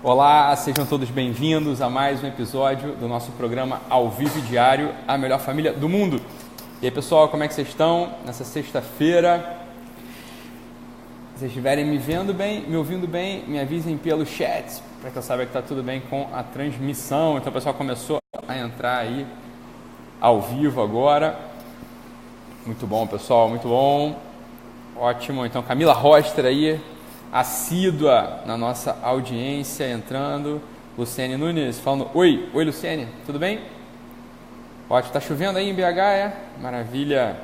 Olá, sejam todos bem-vindos a mais um episódio do nosso programa Ao Vivo e Diário, a melhor família do mundo. E aí, pessoal, como é que vocês estão nessa sexta-feira? Se vocês estiverem me vendo bem, me ouvindo bem, me avisem pelo chat, para que eu saiba que está tudo bem com a transmissão. Então, o pessoal começou a entrar aí ao vivo agora. Muito bom, pessoal, muito bom. Ótimo. Então, Camila Roster aí, assídua na nossa audiência, entrando. Luciene Nunes falando oi. Oi, Luciene, tudo bem? Ótimo, tá chovendo aí em BH, é? Maravilha.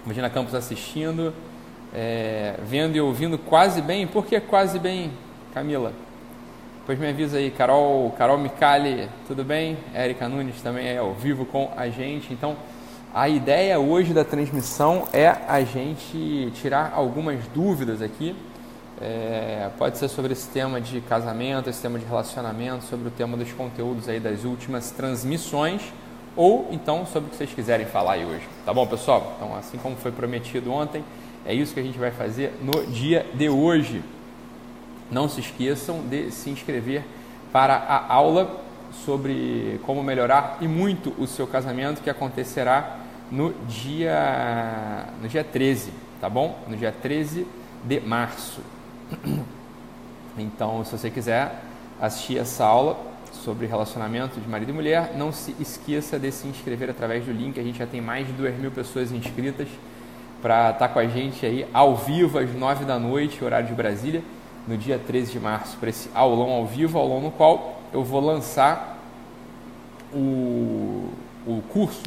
Imagina Campos assistindo, vendo e ouvindo quase bem. Por que quase bem, Camila? Depois me avisa aí, Carol Micali, tudo bem? Érica Nunes também é ao vivo com a gente. Então, a ideia hoje da transmissão é a gente tirar algumas dúvidas aqui. Pode ser sobre esse tema de casamento, esse tema de relacionamento, sobre o tema dos conteúdos aí das últimas transmissões, ou então sobre o que vocês quiserem falar aí hoje. Tá bom, pessoal? Então, assim como foi prometido ontem, é isso que a gente vai fazer no dia de hoje. Não se esqueçam de se inscrever para a aula sobre como melhorar e muito o seu casamento, que acontecerá no dia 13, tá bom? No dia 13 de março. Então, se você quiser assistir essa aula sobre relacionamento de marido e mulher, não se esqueça de se inscrever através do link. A gente já tem mais de 2.000 pessoas inscritas para estar com a gente aí ao vivo às 9 da noite, horário de Brasília, no dia 13 de março, para esse aulão ao vivo, aulão no qual eu vou lançar o curso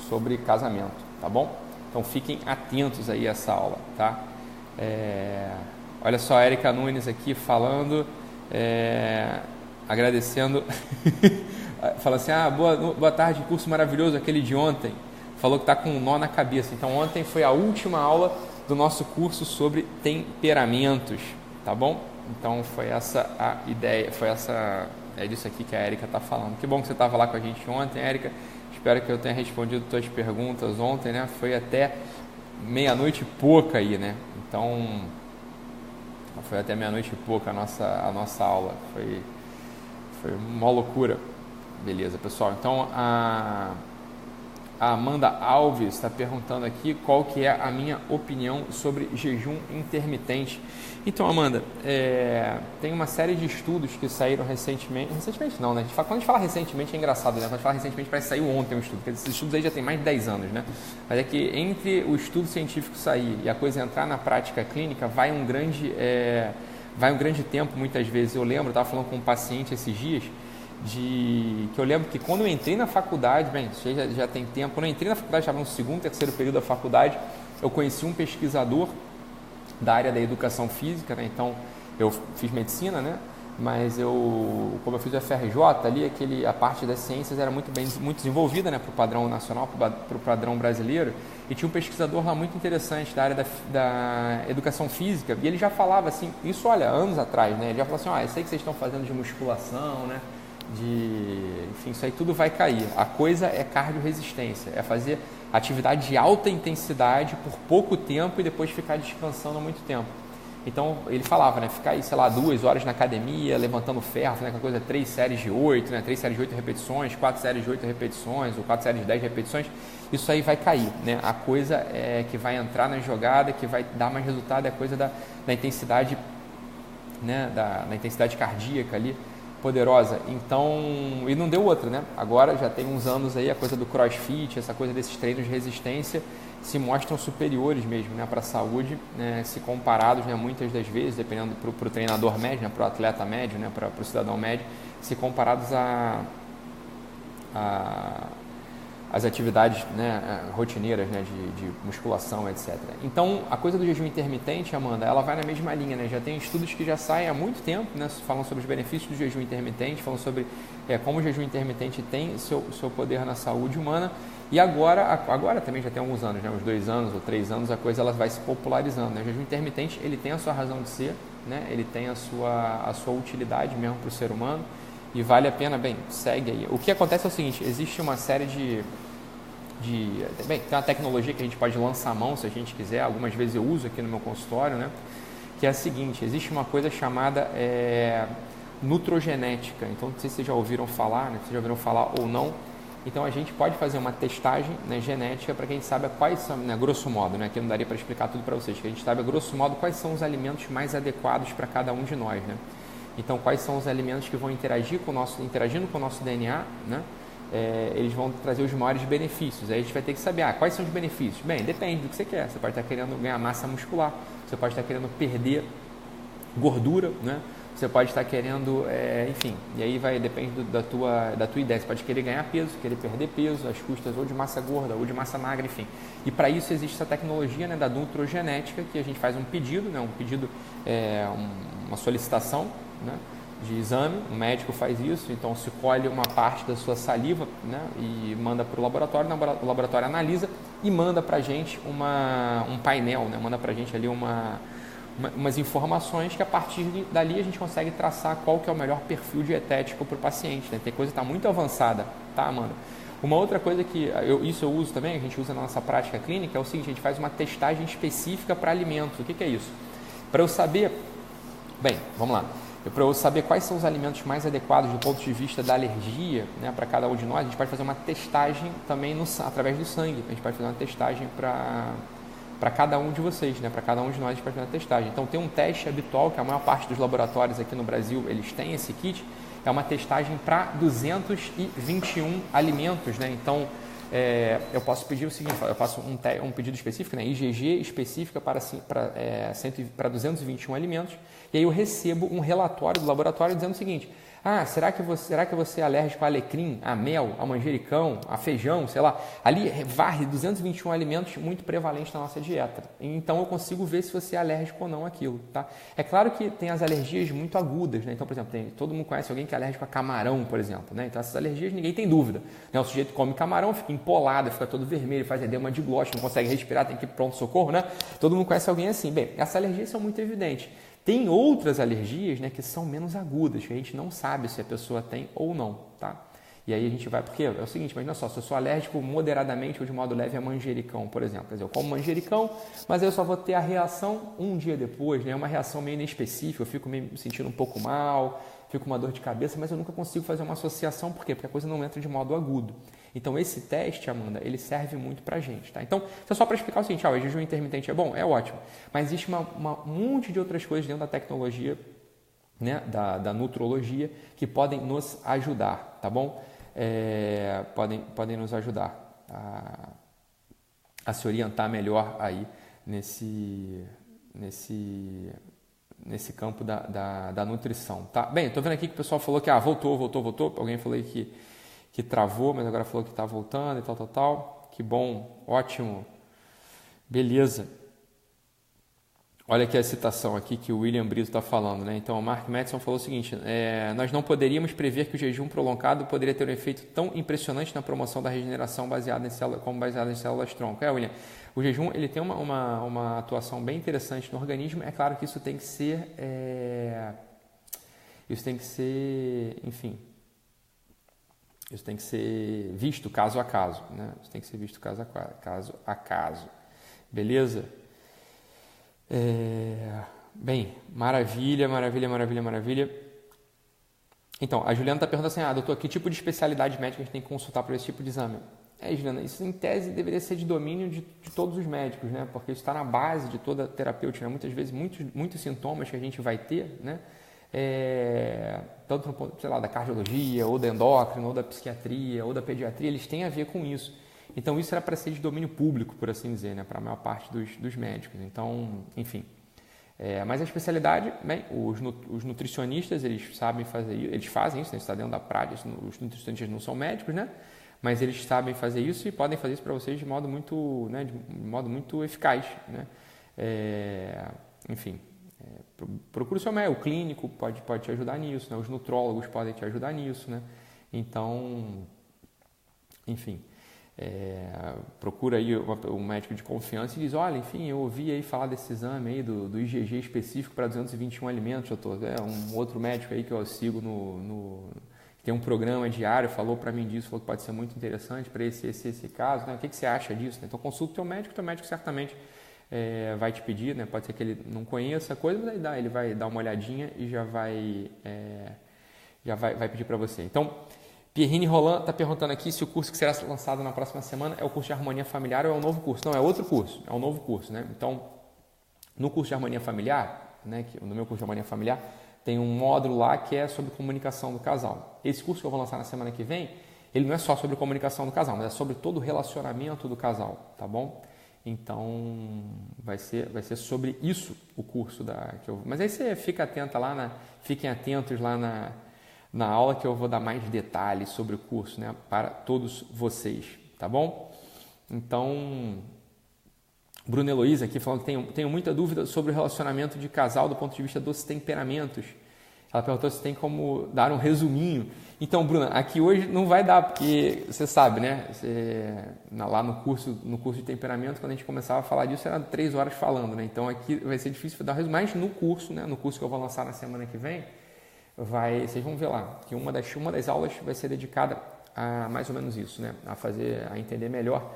sobre casamento, tá bom? Então fiquem atentos aí a essa aula, tá? Olha só a Érica Nunes aqui falando, agradecendo, fala assim, boa tarde, curso maravilhoso, aquele de ontem, falou que está com um nó na cabeça. Então ontem foi a última aula do nosso curso sobre temperamentos, tá bom? Então foi essa a ideia, é disso aqui que a Érica está falando. Que bom que você estava lá com a gente ontem, Érica. Espero que eu tenha respondido suas perguntas ontem, né? Foi até meia-noite e pouca aí, né? Então, foi até meia-noite e pouca a nossa aula. Foi uma loucura. Beleza, pessoal. Então, a Amanda Alves está perguntando aqui qual que é a minha opinião sobre jejum intermitente. Então, Amanda, tem uma série de estudos que saíram recentemente não, né? Quando a gente fala recentemente é engraçado, né? Quando a gente fala recentemente parece que saiu ontem um estudo, porque esses estudos aí já tem mais de 10 anos, né? Mas é que entre o estudo científico sair e a coisa entrar na prática clínica vai um grande tempo muitas vezes. Eu estava falando com um paciente esses dias, que eu lembro que quando eu entrei na faculdade, isso já tem tempo, quando eu entrei na faculdade, estava no segundo, terceiro período da faculdade, eu conheci um pesquisador da área da educação física, né? Então eu fiz medicina, né? Mas como eu fiz o FRJ ali, a parte das ciências era muito desenvolvida, né? Para o padrão nacional, para o padrão brasileiro, e tinha um pesquisador lá muito interessante da área da educação física, e ele já falava assim, isso anos atrás, né? Ele já falou assim, isso aí que vocês estão fazendo de musculação, né? Enfim, isso aí tudo vai cair. A coisa é cardiorresistência, é fazer atividade de alta intensidade por pouco tempo e depois ficar descansando muito tempo. Então ele falava, né, ficar aí, 2 horas na academia, levantando ferro, né, aquela coisa, 3 séries de 8, né, 3 séries de 8 repetições, 4 séries de 8 repetições, ou 4 séries de 10 repetições, isso aí vai cair, né? A coisa que vai entrar na jogada, que vai dar mais resultado, é a coisa da intensidade, né, da intensidade cardíaca ali, poderosa. Então, e não deu outra, né? Agora já tem uns anos aí, a coisa do crossfit, essa coisa desses treinos de resistência se mostram superiores mesmo, né, para a saúde, né, se comparados, né, muitas das vezes, dependendo para o treinador médio, né, para o atleta médio, né, para o cidadão médio, se comparados as atividades, né, rotineiras, né, de musculação, etc. Então, a coisa do jejum intermitente, Amanda, ela vai na mesma linha, né? Já tem estudos que já saem há muito tempo, né, falando sobre os benefícios do jejum intermitente, falando sobre como o jejum intermitente tem seu poder na saúde humana. E agora também já tem alguns anos, né, uns 2 anos ou 3 anos, a coisa ela vai se popularizando, né? O jejum intermitente, ele tem a sua razão de ser, né? Ele tem a sua utilidade mesmo para o ser humano e vale a pena, segue aí. O que acontece é o seguinte, existe uma série tem uma tecnologia que a gente pode lançar a mão se a gente quiser, algumas vezes eu uso aqui no meu consultório, né? que é a seguinte: existe uma coisa chamada nutrogenética. Então, não sei se vocês já ouviram falar, né? Se já ouviram falar ou não. Então, a gente pode fazer uma testagem, né, genética para que a gente saiba quais são, né, grosso modo, né, que não daria para explicar tudo para vocês, que a gente saiba, grosso modo, quais são os alimentos mais adequados para cada um de nós, né? Então, quais são os alimentos que vão interagindo com o nosso DNA, né? Eles vão trazer os maiores benefícios. Aí a gente vai ter que saber, quais são os benefícios? Bem, depende do que você quer. Você pode estar querendo ganhar massa muscular, você pode estar querendo perder gordura, né? Você pode estar querendo, enfim, e aí depende da tua ideia. Você pode querer ganhar peso, querer perder peso, às custas ou de massa gorda ou de massa magra, enfim. E para isso existe essa tecnologia, né, da nutrogenética, que a gente faz um pedido, né, uma solicitação, né, de exame, o médico faz isso, então se colhe uma parte da sua saliva, né, e manda para o laboratório, o laboratório analisa e manda para a gente um painel, né, manda para a gente ali umas informações que a partir dali a gente consegue traçar qual que é o melhor perfil dietético para o paciente, né? Tem coisa que está muito avançada, tá, Amanda? Uma outra coisa que eu uso também, a gente usa na nossa prática clínica, é o seguinte: a gente faz uma testagem específica para alimentos. O que é isso? Para eu saber, vamos lá, para eu saber quais são os alimentos mais adequados do ponto de vista da alergia, né, para cada um de nós, a gente pode fazer uma testagem também através do sangue. A gente pode fazer uma testagem para cada um de vocês, né? Para cada um de nós, a gente pode fazer uma testagem. Então, tem um teste habitual, que a maior parte dos laboratórios aqui no Brasil, eles têm esse kit, é uma testagem para 221 alimentos, né? Então, eu posso pedir o seguinte: eu faço um pedido específico, né? IgG específica para 221 alimentos, e aí eu recebo um relatório do laboratório dizendo o seguinte: será que você é alérgico a alecrim, a mel, a manjericão, a feijão, sei lá? Ali varre 221 alimentos muito prevalentes na nossa dieta. Então, eu consigo ver se você é alérgico ou não àquilo, tá? É claro que tem as alergias muito agudas, né? Então, por exemplo, todo mundo conhece alguém que é alérgico a camarão, por exemplo, né? Então, essas alergias ninguém tem dúvida, né? O sujeito come camarão, fica empolado, fica todo vermelho, faz edema de glote, não consegue respirar, tem que ir pronto-socorro, né? Todo mundo conhece alguém assim. Bem, essas alergias são muito evidentes. Tem outras alergias, né, que são menos agudas, que a gente não sabe se a pessoa tem ou não, tá? E aí a gente vai, porque é o seguinte, imagina só, se eu sou alérgico moderadamente ou de modo leve a manjericão, por exemplo, quer dizer, eu como manjericão, mas eu só vou ter a reação um dia depois, né, uma reação meio inespecífica, eu fico me sentindo um pouco mal, fico com uma dor de cabeça, mas eu nunca consigo fazer uma associação, por quê? Porque a coisa não entra de modo agudo. Então, esse teste, Amanda, ele serve muito pra gente, tá? Então, isso é só para explicar o seguinte: o jejum intermitente é bom? É ótimo. Mas existe um monte de outras coisas dentro da tecnologia, né, da nutrologia, que podem nos ajudar, tá bom? Podem nos ajudar a se orientar melhor aí nesse campo da nutrição, tá? Bem, estou vendo aqui que o pessoal falou que voltou. Alguém falou aí que travou, mas agora falou que está voltando e tal. Que bom, ótimo, beleza. Olha aqui a citação aqui que o William Brito está falando, né? Então, o Mark Madison falou o seguinte: nós não poderíamos prever que o jejum prolongado poderia ter um efeito tão impressionante na promoção da regeneração baseada em células tronco. William, o jejum ele tem uma atuação bem interessante no organismo. É claro que isso tem que ser, enfim, isso tem que ser visto caso a caso, né? Isso tem que ser visto caso a caso. Beleza? Bem, maravilha. Então, a Juliana está perguntando assim: doutor, que tipo de especialidade médica a gente tem que consultar para esse tipo de exame? Juliana, isso em tese deveria ser de domínio de todos os médicos, né? Porque isso está na base de toda a terapêutica, né? Muitas vezes, muitos sintomas que a gente vai ter, né? Tanto no ponto, sei lá, da cardiologia, ou da endócrina, ou da psiquiatria, ou da pediatria, eles têm a ver com isso. Então, isso era para ser de domínio público, por assim dizer, né? Para a maior parte dos médicos. Então, enfim. Mas a especialidade, bem, os nutricionistas, eles sabem fazer isso, eles fazem isso, né? Isso está dentro da prática, os nutricionistas não são médicos, né? Mas eles sabem fazer isso e podem fazer isso para vocês de modo muito, né? De modo muito eficaz, né? Enfim. Procure o seu médico, o clínico pode te ajudar nisso, né? Os nutrólogos podem te ajudar nisso, né? Então, enfim, procura aí um médico de confiança e diz: olha, enfim, eu ouvi aí falar desse exame aí do IgG específico para 221 alimentos, doutor. Um outro médico aí que eu sigo tem um programa diário, falou para mim disso, falou que pode ser muito interessante para esse caso, né? O que você acha disso? Então consulta o teu médico certamente vai te pedir, né? Pode ser que ele não conheça a coisa, mas aí ele vai dar uma olhadinha e já vai pedir para você. Então, Pierrine Roland está perguntando aqui se o curso que será lançado na próxima semana é o curso de harmonia familiar ou é um novo curso. Não, é outro curso, é um novo curso, né? Então, no curso de harmonia familiar, né, no meu curso de harmonia familiar, tem um módulo lá que é sobre comunicação do casal. Esse curso que eu vou lançar na semana que vem, ele não é só sobre comunicação do casal, mas é sobre todo o relacionamento do casal, tá bom? Então, vai ser sobre isso o curso Mas aí você fica atenta lá, fiquem atentos lá na aula que eu vou dar mais detalhes sobre o curso, né, para todos vocês, tá bom? Então, Bruna Heloísa aqui falando que tenho muita dúvida sobre o relacionamento de casal do ponto de vista dos temperamentos. Ela perguntou se tem como dar um resuminho. Então, Bruna, aqui hoje não vai dar, porque você sabe, né? Lá no curso de temperamento, quando a gente começava a falar disso, era 3 horas falando, né? Então, aqui vai ser difícil dar um resumo, mas no curso, né? No curso que eu vou lançar na semana que vem, vocês vão ver lá que uma das aulas vai ser dedicada a mais ou menos isso, né? A entender melhor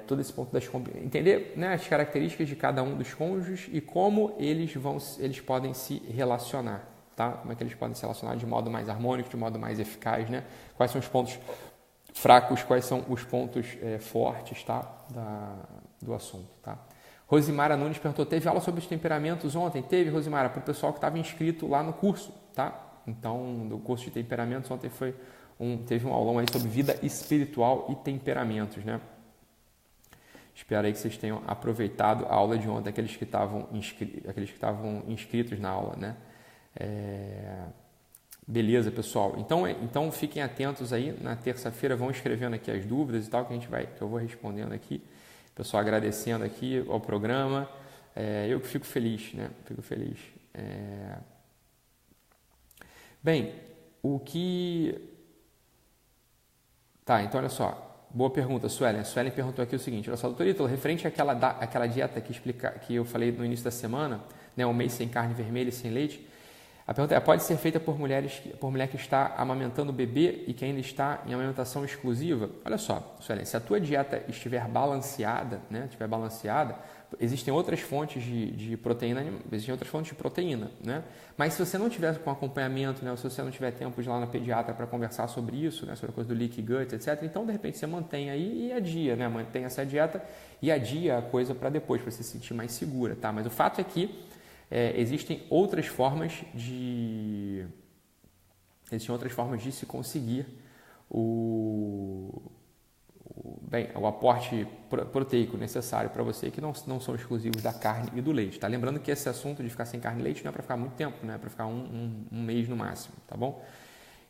todo esse ponto entender, né, as características de cada um dos cônjuges e como eles podem se relacionar, tá? Como é que eles podem se relacionar de modo mais harmônico, de modo mais eficaz, né? Quais são os pontos fracos, quais são os pontos fortes, tá? Do assunto, tá? Rosimara Nunes perguntou, teve aula sobre os temperamentos ontem? Teve, Rosimara, para o pessoal que estava inscrito lá no curso, tá? Então, do curso de temperamentos, ontem teve um aulão aí sobre vida espiritual e temperamentos, né? Espero aí que vocês tenham aproveitado a aula de ontem, aqueles que estavam inscritos na aula, né? Beleza, pessoal. Então fiquem atentos aí, na terça-feira vão escrevendo aqui as dúvidas e tal, que eu vou respondendo aqui. Pessoal, agradecendo aqui ao programa. Eu que fico feliz, né? Fico feliz. Bem, Tá, então olha só. Boa pergunta, Suelen. A Suelen perguntou aqui o seguinte, olha só, doutor Ítalo, referente àquela dieta que eu falei no início da semana, né, um mês sem carne vermelha e sem leite, a pergunta é, pode ser feita por mulher que está amamentando o bebê e que ainda está em amamentação exclusiva? Olha só, Suelen, se a tua dieta estiver balanceada, né, existem outras fontes de proteína, né? Mas se você não tiver com acompanhamento, né, ou se você não tiver tempo de ir lá na pediatra para conversar sobre isso, né, sobre a coisa do leaky gut, etc., então de repente você mantém aí e adia, né? Mantém essa dieta e adia a coisa para depois, para você se sentir mais segura, tá? Mas o fato é que existem outras formas de se conseguir o aporte proteico necessário para você, que não são exclusivos da carne e do leite, tá? Lembrando que esse assunto de ficar sem carne e leite não é para ficar muito tempo, né? É para ficar um mês no máximo, tá bom?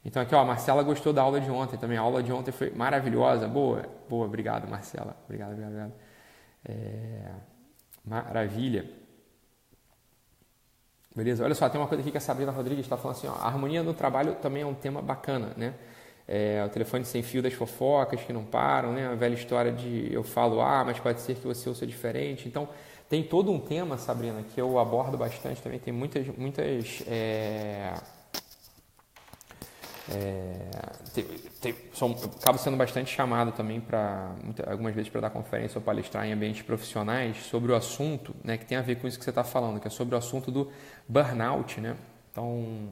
Então aqui, ó, a Marcela gostou da aula de ontem também, a aula de ontem foi maravilhosa, boa, obrigado, Marcela, obrigado. Maravilha. Beleza? Olha só, tem uma coisa aqui que a Sabrina Rodrigues está falando assim, ó, a harmonia no trabalho também é um tema bacana, né? O telefone sem fio das fofocas que não param, né? A velha história de eu falo mas pode ser que você ouça diferente. Então, tem todo um tema, Sabrina, que eu abordo bastante também. Tem muitas acabo sendo bastante chamado também algumas vezes para dar conferência ou palestrar em ambientes profissionais sobre o assunto, né, que tem a ver com isso que você está falando, que é sobre o assunto do burnout, né? Então,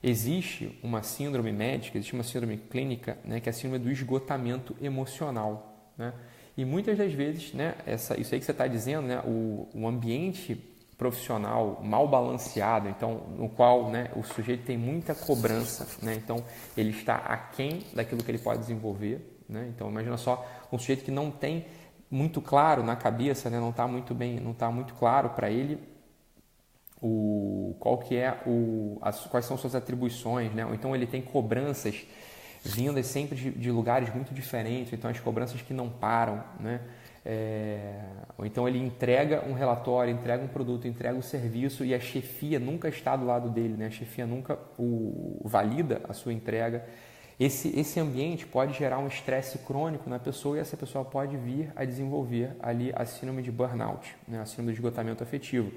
existe uma síndrome médica, existe uma síndrome clínica, né, que é a síndrome do esgotamento emocional, né? E muitas das vezes, né, isso aí que você está dizendo, né, o ambiente profissional mal balanceado, então no qual, né, o sujeito tem muita cobrança, né, então ele está aquém daquilo que ele pode desenvolver, né? Então imagina só um sujeito que não tem muito claro na cabeça, né, não está muito claro para ele quais são suas atribuições, né? Ou então ele tem cobranças vindas sempre de lugares muito diferentes, então as cobranças que não param, né? Ou então ele entrega um relatório, entrega um produto, entrega um serviço e a chefia nunca está do lado dele, né? A chefia nunca valida a sua entrega. Esse ambiente pode gerar um estresse crônico na pessoa e essa pessoa pode vir a desenvolver ali a síndrome de burnout, né? A síndrome de esgotamento afetivo.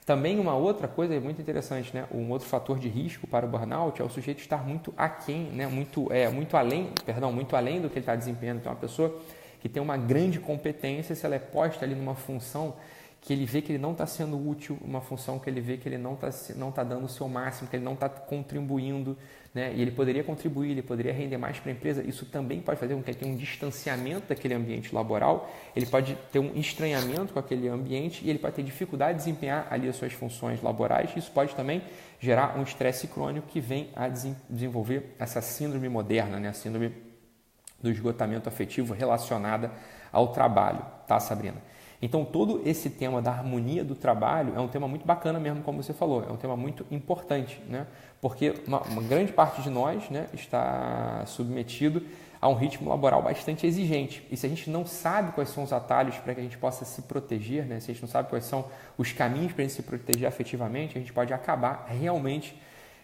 Também uma outra coisa muito interessante, né? Um outro fator de risco para o burnout é o sujeito estar muito aquém, né? muito além do que ele está desempenhando. Então, uma pessoa que tem uma grande competência, se ela é posta ali numa função que ele vê que ele não está sendo útil, uma função que ele vê que ele não tá dando o seu máximo, que ele não está contribuindo, né? E ele poderia contribuir, ele poderia render mais para a empresa, isso também pode fazer com que ele tenha um distanciamento daquele ambiente laboral, ele pode ter um estranhamento com aquele ambiente e ele pode ter dificuldade de desempenhar ali as suas funções laborais, isso pode também gerar um estresse crônico que vem a desenvolver essa síndrome moderna, né? A síndrome do esgotamento afetivo relacionada ao trabalho, tá, Sabrina? Então, todo esse tema da harmonia do trabalho é um tema muito bacana mesmo, como você falou, é um tema muito importante, né? Porque uma grande parte de nós, né, está submetido a um ritmo laboral bastante exigente. E se a gente não sabe quais são os atalhos para que a gente possa se proteger, né? Se a gente não sabe quais são os caminhos para a gente se proteger afetivamente, a gente pode acabar realmente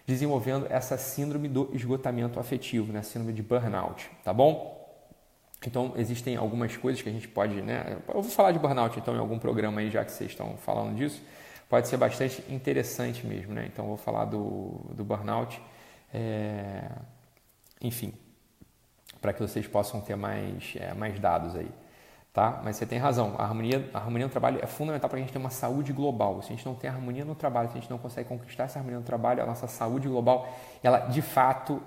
desenvolvendo essa síndrome do esgotamento afetivo, né? Síndrome de burnout, tá bom? Então, existem algumas coisas que a gente pode, né? Eu vou falar de burnout, então, em algum programa aí, já que vocês estão falando disso. Pode ser bastante interessante mesmo, né? Então, eu vou falar do burnout, enfim, para que vocês possam ter mais dados aí, tá? Mas você tem razão, a harmonia no trabalho é fundamental para a gente ter uma saúde global. Se a gente não tem harmonia no trabalho, se a gente não consegue conquistar essa harmonia no trabalho, a nossa saúde global, ela de fato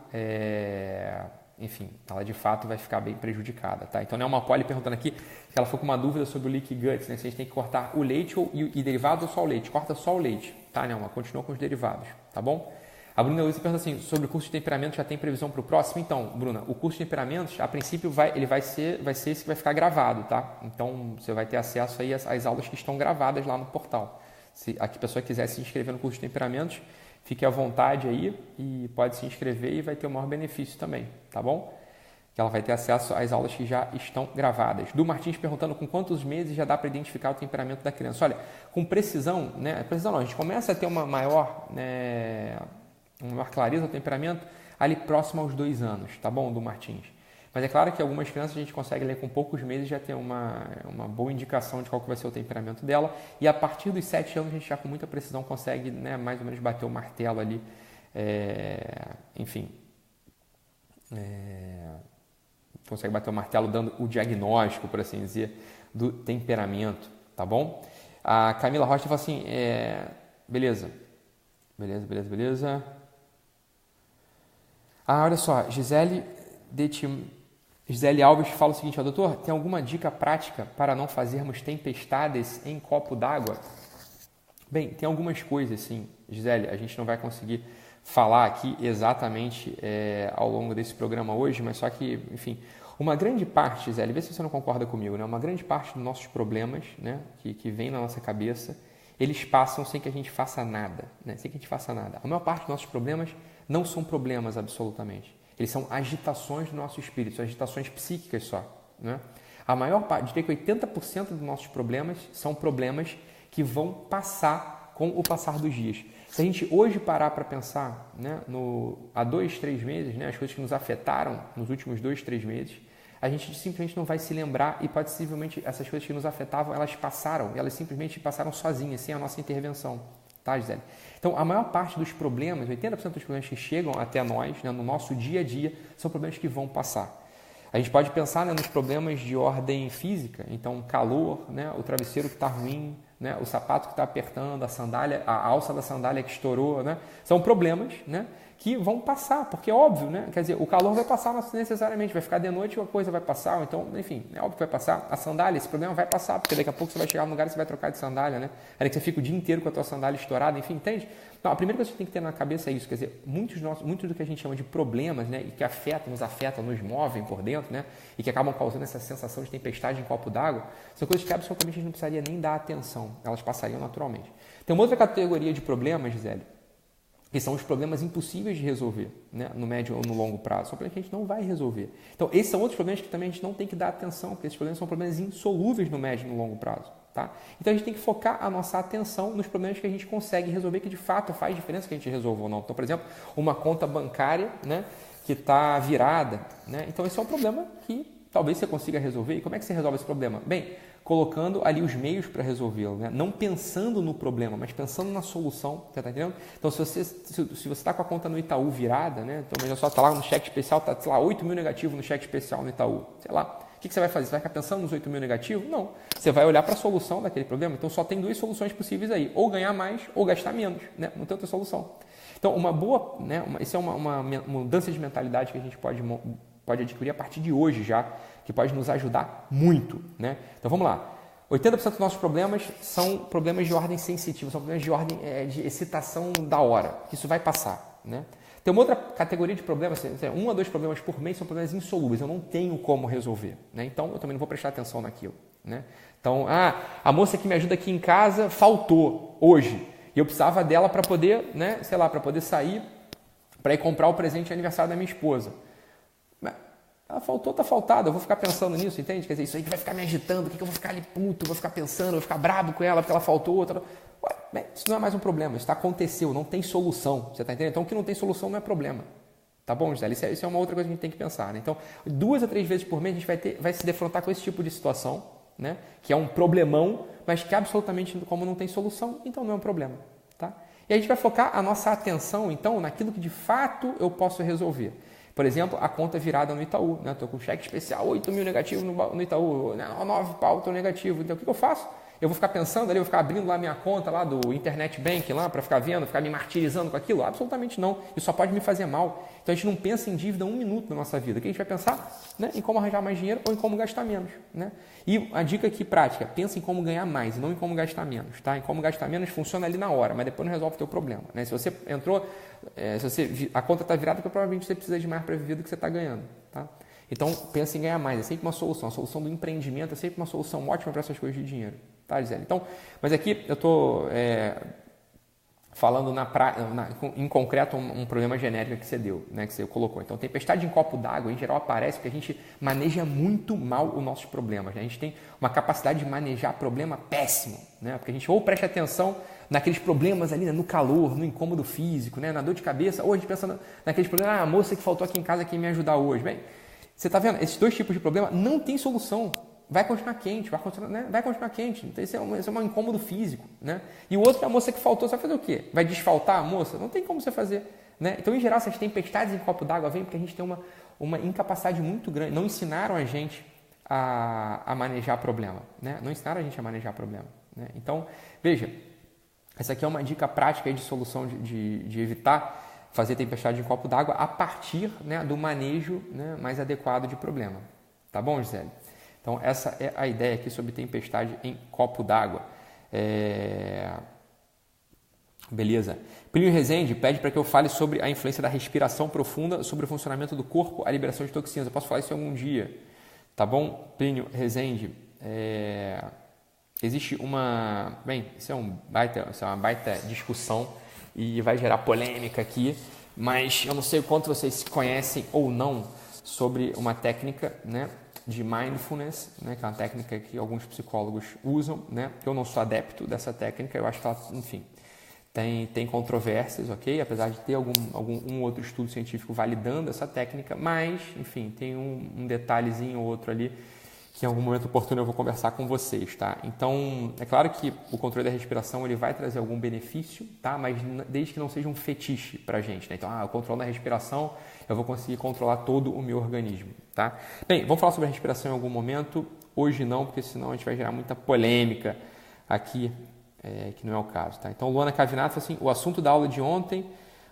ela de fato vai ficar bem prejudicada, tá? Então, Nelma Poli perguntando aqui que ela ficou com uma dúvida sobre o leaky gut, né? Se a gente tem que cortar o leite e derivados ou só o leite. Corta só o leite, tá, Nelma? Continua com os derivados, tá bom? A Bruna Luiz pergunta assim, sobre o curso de temperamento, já tem previsão para o próximo? Então, Bruna, o curso de temperamentos, a princípio, ele vai ser esse que vai ficar gravado, tá? Então, você vai ter acesso aí às aulas que estão gravadas lá no portal. Se a pessoa quiser se inscrever no curso de temperamentos, fique à vontade aí e pode se inscrever e vai ter o maior benefício também, tá bom? Que ela vai ter acesso às aulas que já estão gravadas. Du Martins perguntando com quantos meses já dá para identificar o temperamento da criança. Olha, com precisão, né? Precisão não, a gente começa a ter uma maior clareza do temperamento ali próximo aos 2 anos, tá bom, Du Martins? Mas é claro que algumas crianças a gente consegue ler com poucos meses já ter uma boa indicação de qual que vai ser o temperamento dela. E a partir dos 7 anos a gente já com muita precisão consegue, né, mais ou menos bater o martelo ali, consegue bater o martelo dando o diagnóstico, por assim dizer, do temperamento, tá bom? A Camila Rocha fala assim, beleza. Olha só, Gisele Alves fala o seguinte, doutor, tem alguma dica prática para não fazermos tempestades em copo d'água? Bem, tem algumas coisas, sim, Gisele, a gente não vai conseguir falar aqui exatamente ao longo desse programa hoje, mas só que, enfim, uma grande parte, Gisele, vê se você não concorda comigo, né? Uma grande parte dos nossos problemas, né, que vem na nossa cabeça, eles passam sem que a gente faça nada, né? Sem que a gente faça nada. A maior parte dos nossos problemas não são problemas absolutamente. Eles são agitações do nosso espírito, são agitações psíquicas só, né? A maior parte, diria que 80% dos nossos problemas são problemas que vão passar com o passar dos dias. Se a gente hoje parar para pensar, né, há 2, 3 meses, né, as coisas que nos afetaram nos últimos 2, 3 meses, a gente simplesmente não vai se lembrar e possivelmente essas coisas que nos afetavam, elas simplesmente passaram sozinhas, sem a nossa intervenção. Tá, Gisele? Então, a maior parte dos problemas, 80% dos problemas que chegam até nós, né, no nosso dia a dia, são problemas que vão passar. A gente pode pensar, né, nos problemas de ordem física, então calor, né, o travesseiro que está ruim, né, o sapato que está apertando, a sandália, a alça da sandália que estourou, né, são problemas, né, que vão passar, porque é óbvio, né? Quer dizer, o calor vai passar necessariamente, vai ficar de noite e a coisa vai passar, então, enfim, é óbvio que vai passar. A sandália, esse problema vai passar, porque daqui a pouco você vai chegar no lugar e você vai trocar de sandália, né? Aí que você fica o dia inteiro com a tua sandália estourada, enfim, entende? Então, a primeira coisa que você tem que ter na cabeça é isso, quer dizer, muitos do que a gente chama de problemas, né, e que nos afetam, nos movem por dentro, né, e que acabam causando essa sensação de tempestade em copo d'água, são coisas que absolutamente a gente não precisaria nem dar atenção, elas passariam naturalmente. Tem uma outra categoria de problemas, Gisele, que são os problemas impossíveis de resolver, né, no médio ou no longo prazo. São problemas que a gente não vai resolver. Então, esses são outros problemas que também a gente não tem que dar atenção, porque esses problemas são problemas insolúveis no médio e no longo prazo. Tá? Então, a gente tem que focar a nossa atenção nos problemas que a gente consegue resolver, que de fato faz diferença que a gente resolva ou não. Então, por exemplo, uma conta bancária, né, que está virada. Né? Então, esse é um problema que talvez você consiga resolver. E como é que você resolve esse problema? Bem, colocando ali os meios para resolvê-lo, né? Não pensando no problema, mas pensando na solução, você está entendendo? Então, se você está com a conta no Itaú virada, né? Então, veja só, está lá no cheque especial, está lá 8 mil negativo no cheque especial no Itaú, sei lá. O que você vai fazer? Você vai ficar pensando nos 8 mil negativos? Não. Você vai olhar para a solução daquele problema. Então, só tem 2 soluções possíveis aí. Ou ganhar mais ou gastar menos. Né? Não tem outra solução. Então, uma boa... Né? Isso é uma mudança de mentalidade que a gente pode adquirir a partir de hoje já, que pode nos ajudar muito. Né? Então, vamos lá. 80% dos nossos problemas são problemas de ordem sensitiva, são problemas de ordem de excitação da hora. Isso vai passar. Né? Tem uma outra categoria de problemas, 1 a 2 problemas por mês são problemas insolúveis, eu não tenho como resolver. Né? Então, eu também não vou prestar atenção naquilo. Né? Então, a moça que me ajuda aqui em casa faltou hoje. E eu precisava dela para poder, né, sei lá, para poder sair, para ir comprar o presente de aniversário da minha esposa. Ela faltou, tá faltada, eu vou ficar pensando nisso, entende? Quer dizer, isso aí que vai ficar me agitando, o que eu vou ficar ali puto, vou ficar pensando, vou ficar brabo com ela porque ela faltou, outra. Ué, bem, isso não é mais um problema, isso aconteceu, não tem solução, você tá entendendo? Então, o que não tem solução não é problema. Tá bom, Gisele? Isso é uma outra coisa que a gente tem que pensar, né? Então, 2 a 3 vezes por mês a gente vai se defrontar com esse tipo de situação, né? Que é um problemão, mas que absolutamente, como não tem solução, então não é um problema, tá? E a gente vai focar a nossa atenção, então, naquilo que de fato eu posso resolver. Por exemplo, a conta virada no Itaú. Né? Estou com cheque especial, 8 mil negativo no Itaú, 9 pau, estou negativo. Então, o que eu faço? Eu vou ficar pensando ali, eu vou ficar abrindo lá minha conta lá do Internet Bank lá para ficar vendo, ficar me martirizando com aquilo? Absolutamente não. Isso só pode me fazer mal. Então, a gente não pensa em dívida 1 minuto na nossa vida. O que a gente vai pensar? Né? Em como arranjar mais dinheiro ou em como gastar menos. Né? E a dica aqui prática, pensa em como ganhar mais e não em como gastar menos. Tá? Em como gastar menos funciona ali na hora, mas depois não resolve o teu problema. Né? Se você entrou, a conta está virada, porque provavelmente você precisa de mais para viver do que você está ganhando. Tá? Então, pensa em ganhar mais. É sempre uma solução. A solução do empreendimento é sempre uma solução ótima para essas coisas de dinheiro. Tá, Gisele? Então, mas aqui eu estou falando em concreto um problema genérico que você deu, né, que você colocou. Então, tempestade em copo d'água, em geral, aparece porque a gente maneja muito mal os nossos problemas. Né? A gente tem uma capacidade de manejar problema péssimo, né? Porque a gente ou presta atenção naqueles problemas ali, né, no calor, no incômodo físico, né, na dor de cabeça, ou a gente pensa naqueles problemas, a moça que faltou aqui em casa que ia me ajudar hoje. Bem, você está vendo? Esses 2 tipos de problema não tem solução. Vai continuar quente, vai continuar quente. Então, isso é um incômodo físico. Né? E o outro é a moça que faltou, você vai fazer o quê? Vai desfaltar a moça? Não tem como você fazer. Né? Então, em geral, essas tempestades em copo d'água vêm porque a gente tem uma incapacidade muito grande. Não ensinaram a gente a manejar problema. Né? Não ensinaram a gente a manejar problema. Né? Então, veja, essa aqui é uma dica prática de solução de evitar fazer tempestade em copo d'água a partir, né, do manejo, né, mais adequado de problema. Tá bom, Gisele? Então, essa é a ideia aqui sobre tempestade em copo d'água. Beleza. Plínio Rezende pede para que eu fale sobre a influência da respiração profunda sobre o funcionamento do corpo, a liberação de toxinas. Eu posso falar isso algum dia. Tá bom, Plínio Rezende? Existe uma... Bem, isso é uma baita discussão e vai gerar polêmica aqui, mas eu não sei o quanto vocês conhecem ou não sobre uma técnica, né, de mindfulness, né, que é uma técnica que alguns psicólogos usam, né? Eu não sou adepto dessa técnica, eu acho que ela, enfim, tem controvérsias, ok? Apesar de ter algum outro estudo científico validando essa técnica, mas, enfim, tem um detalhezinho ou outro ali que em algum momento oportuno eu vou conversar com vocês, tá? Então, é claro que o controle da respiração ele vai trazer algum benefício, tá? Mas desde que não seja um fetiche pra gente, né? Então, o controle da respiração, eu vou conseguir controlar todo o meu organismo, tá? Bem, vamos falar sobre a respiração em algum momento. Hoje não, porque senão a gente vai gerar muita polêmica aqui, que não é o caso, tá? Então, Luana Cavinato, assim, o assunto da aula de ontem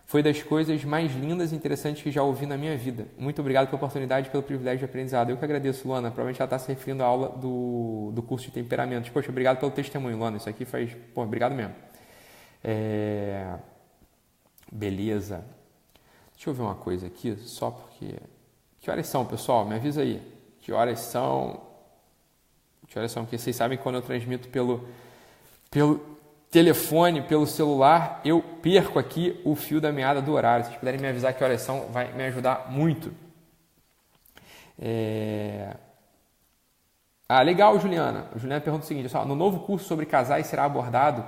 foi das coisas mais lindas e interessantes que já ouvi na minha vida. Muito obrigado pela oportunidade e pelo privilégio de aprendizado. Eu que agradeço, Luana. Provavelmente ela está se referindo à aula do curso de temperamentos. Poxa, obrigado pelo testemunho, Luana. Isso aqui faz... Pô, obrigado mesmo. Beleza. Deixa eu ver uma coisa aqui, só porque... Que horas são, pessoal? Me avisa aí. Que horas são? Porque vocês sabem que quando eu transmito pelo telefone, pelo celular, eu perco aqui o fio da meada do horário. Se vocês puderem me avisar que horas são, vai me ajudar muito. Legal, Juliana. A Juliana pergunta o seguinte, no novo curso sobre casais será abordado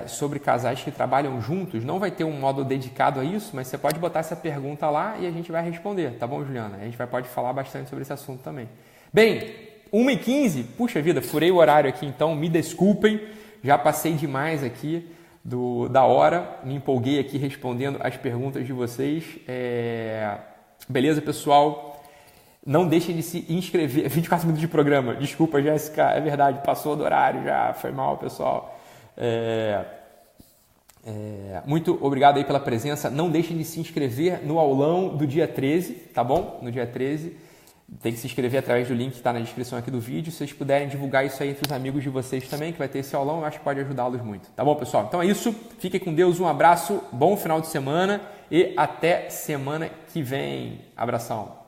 sobre casais que trabalham juntos. Não vai ter um módulo dedicado a isso, mas você pode botar essa pergunta lá e a gente vai responder, tá bom, Juliana? A gente pode falar bastante sobre esse assunto também. Bem, 1h15, puxa vida, furei o horário aqui, então me desculpem. Já passei demais aqui da hora, me empolguei aqui respondendo as perguntas de vocês. Beleza, pessoal? Não deixem de se inscrever. 24 minutos de programa. Desculpa, Jéssica. É verdade, passou do horário já. Foi mal, pessoal. Muito obrigado aí pela presença. Não deixem de se inscrever no aulão do dia 13, tá bom? No dia 13. Tem que se inscrever através do link que está na descrição aqui do vídeo. Se vocês puderem divulgar isso aí entre os amigos de vocês também, que vai ter esse aulão, eu acho que pode ajudá-los muito. Tá bom, pessoal? Então é isso. Fiquem com Deus. Um abraço. Bom final de semana. E até semana que vem. Abração.